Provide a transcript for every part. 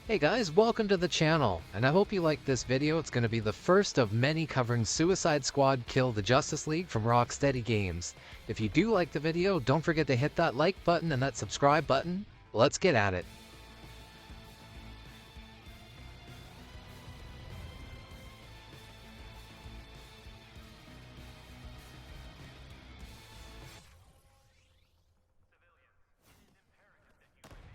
Hey guys, welcome to the channel, and I hope you like this video. It's going to be the first of many covering Suicide Squad Kill the Justice League from Rocksteady Games. If you do like the video, don't forget to hit that like button and that subscribe button. Let's get at it.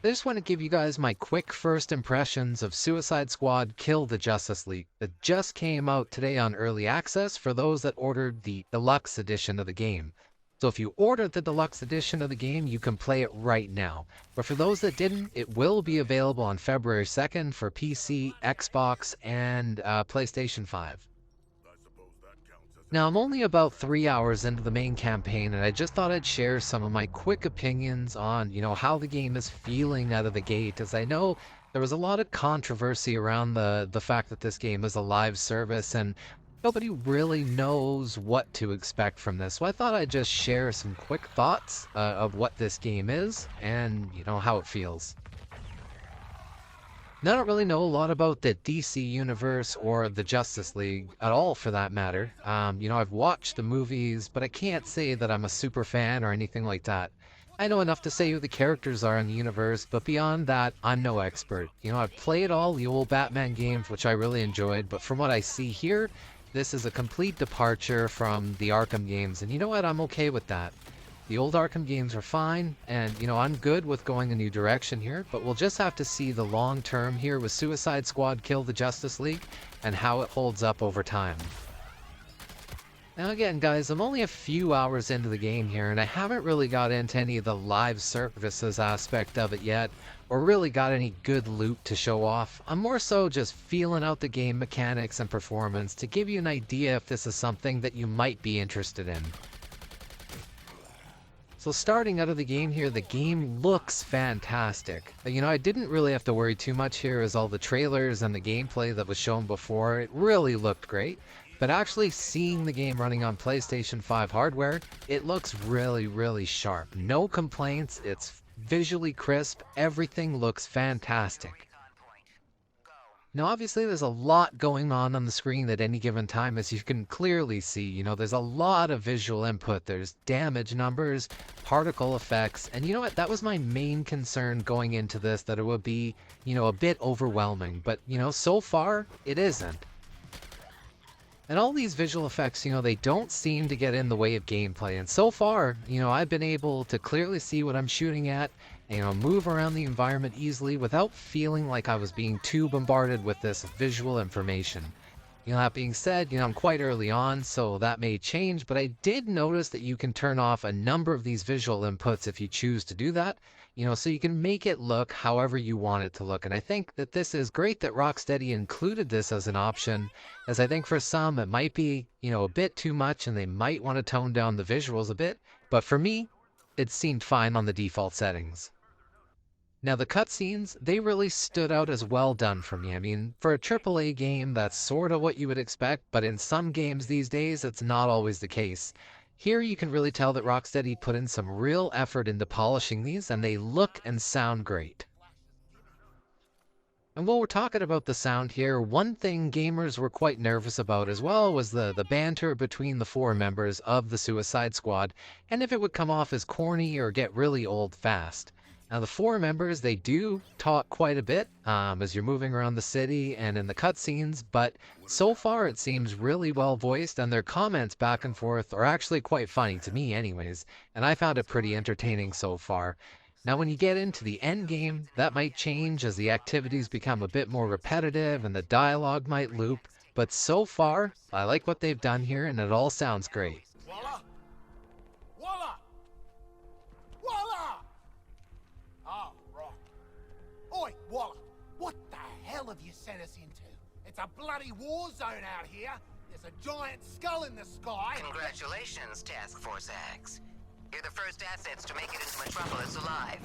I just want to give you guys my quick first impressions of Suicide Squad Kill the Justice League that just came out today on Early Access for those that ordered the deluxe edition of the game. So if you ordered the deluxe edition of the game, you can play it right now. But for those that didn't, it will be available on February 2nd for PC, Xbox, and PlayStation 5. Now, I'm only about 3 hours into the main campaign, and I just thought I'd share some of my quick opinions on, how the game is feeling out of the gate, as I know there was a lot of controversy around the fact that this game is a live service, and nobody really knows what to expect from this. So I thought I'd just share some quick thoughts of what this game is and, how it feels. Now, I don't really know a lot about the DC Universe or the Justice League at all, for that matter. I've watched the movies, but I can't say that I'm a super fan or anything like that. I know enough to say who the characters are in the universe, but beyond that, I'm no expert. I've played all the old Batman games, which I really enjoyed, but from what I see here, this is a complete departure from the Arkham games, and you know what? I'm okay with that. The old Arkham games are fine, and I'm good with going a new direction here, but we'll just have to see the long term here with Suicide Squad Kill the Justice League and how it holds up over time. Now again, guys, I'm only a few hours into the game here, and I haven't really got into any of the live services aspect of it yet, or really got any good loot to show off. I'm more so just feeling out the game mechanics and performance to give you an idea if this is something that you might be interested in. So starting out of the game here, the game looks fantastic. I didn't really have to worry too much here, as all the trailers and the gameplay that was shown before, it really looked great. But actually seeing the game running on PlayStation 5 hardware, it looks really, really sharp. No complaints, it's visually crisp, everything looks fantastic. Now, obviously, there's a lot going on the screen at any given time, as you can clearly see. There's a lot of visual input. There's damage numbers, particle effects, and you know what? That was my main concern going into this, that it would be, a bit overwhelming. But, so far, it isn't. And all these visual effects, they don't seem to get in the way of gameplay. And so far, I've been able to clearly see what I'm shooting at, move around the environment easily without feeling like I was being too bombarded with this visual information. That being said, I'm quite early on, so that may change, but I did notice that you can turn off a number of these visual inputs if you choose to do that, so you can make it look however you want it to look. And I think that this is great that Rocksteady included this as an option, as I think for some it might be, a bit too much and they might want to tone down the visuals a bit, but for me, it seemed fine on the default settings. Now, the cutscenes, they really stood out as well done for me. I mean, for a AAA game, that's sort of what you would expect, but in some games these days, it's not always the case. Here, you can really tell that Rocksteady put in some real effort into polishing these, and they look and sound great. And while we're talking about the sound here, one thing gamers were quite nervous about as well was the banter between the four members of the Suicide Squad, and if it would come off as corny or get really old fast. Now, the four members, they do talk quite a bit as you're moving around the city and in the cutscenes, but so far it seems really well voiced, and their comments back and forth are actually quite funny to me anyways, and I found it pretty entertaining so far. Now, when you get into the end game, that might change as the activities become a bit more repetitive and the dialogue might loop, but so far, I like what they've done here, and it all sounds great. Voila! Voila! Voila! Oh, right. Oi, Waller, what the hell have you sent us into? It's a bloody war zone out here. There's a giant skull in the sky. Congratulations, Task Force X. You're the first assets to make it into Metropolis alive.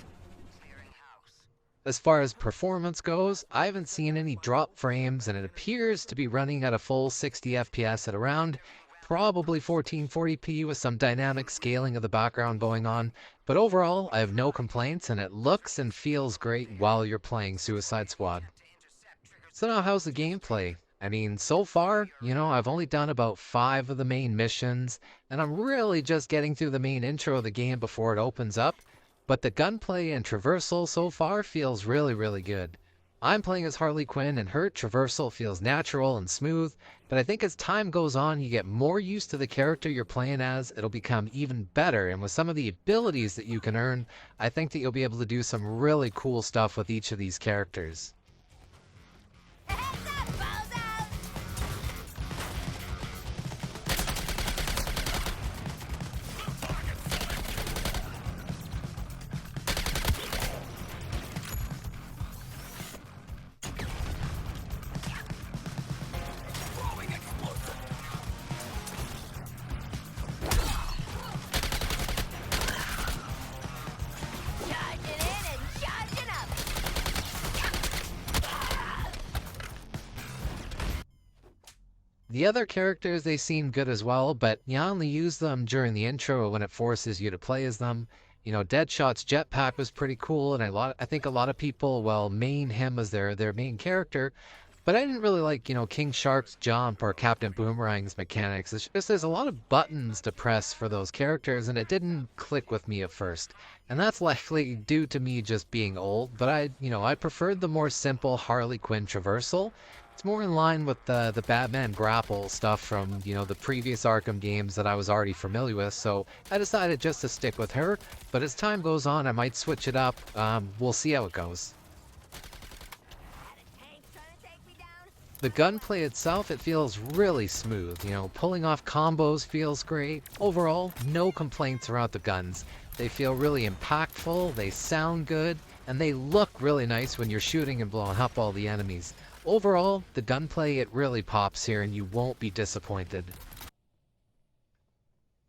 Clearing house. As far as performance goes, I haven't seen any drop frames, and it appears to be running at a full 60 FPS at around probably 1440p with some dynamic scaling of the background going on. But overall, I have no complaints, and it looks and feels great while you're playing Suicide Squad. So now how's the gameplay? I mean, so far, I've only done about 5 of the main missions, and I'm really just getting through the main intro of the game before it opens up. But the gunplay and traversal so far feels really, really good. I'm playing as Harley Quinn, and her traversal feels natural and smooth, but I think as time goes on, you get more used to the character you're playing as, it'll become even better, and with some of the abilities that you can earn, I think that you'll be able to do some really cool stuff with each of these characters. Charging in and charging up. The other characters, they seem good as well, but you only use them during the intro when it forces you to play as them. Deadshot's jetpack was pretty cool, and I think a lot of people, well, main him as their main character, but I didn't really like, King Shark's jump or Captain Boomerang's mechanics. It's just there's a lot of buttons to press for those characters, and it didn't click with me at first. And that's likely due to me just being old, but I preferred the more simple Harley Quinn traversal. It's more in line with the Batman grapple stuff from, the previous Arkham games that I was already familiar with, so I decided just to stick with her, but as time goes on, I might switch it up. We'll see how it goes. Tank trying to take me down. The gunplay itself, it feels really smooth. Pulling off combos feels great. Overall, no complaints throughout the guns. They feel really impactful, they sound good, and they look really nice when you're shooting and blowing up all the enemies. Overall, the gunplay, it really pops here and you won't be disappointed.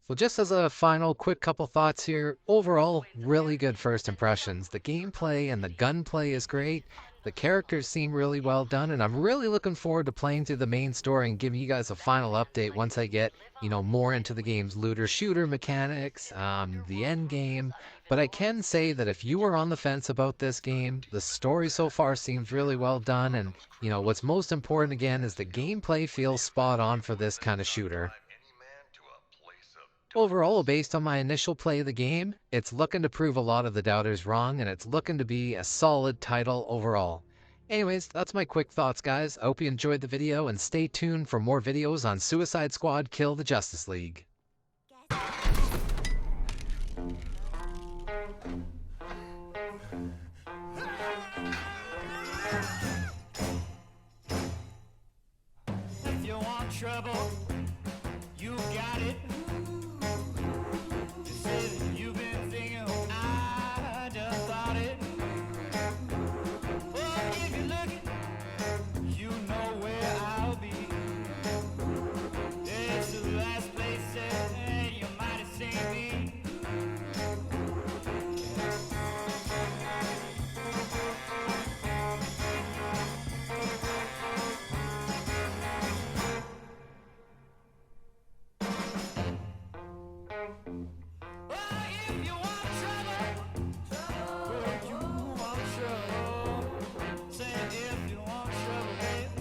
So just as a final quick couple thoughts here, overall, really good first impressions. The gameplay and the gunplay is great. The characters seem really well done, and I'm really looking forward to playing through the main story and giving you guys a final update once I get, more into the game's looter-shooter mechanics, the end game. But I can say that if you are on the fence about this game, the story so far seems really well done, and, what's most important again is the gameplay feels spot on for this kind of shooter. Overall, based on my initial play of the game, it's looking to prove a lot of the doubters wrong, and it's looking to be a solid title overall. Anyways, that's my quick thoughts, guys. I hope you enjoyed the video, and stay tuned for more videos on Suicide Squad Kill the Justice League. If you want trouble, you got it. You say that you've been thinking, oh, I just thought it. Well, if you're looking, you know where I'll be. It's the last place that you might have seen me. Well, if you want trouble, well, you want trouble. Say if you want trouble, babe.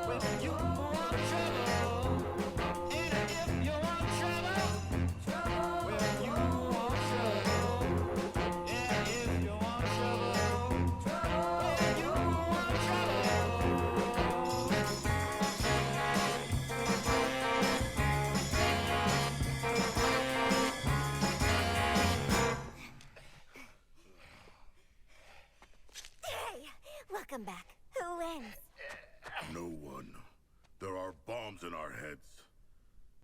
Well, you want trouble. And if you want trouble, well, you want trouble. Yeah, if you want trouble, well, you want trouble. Hey, welcome back. Who wins? No one. There are bombs in our heads.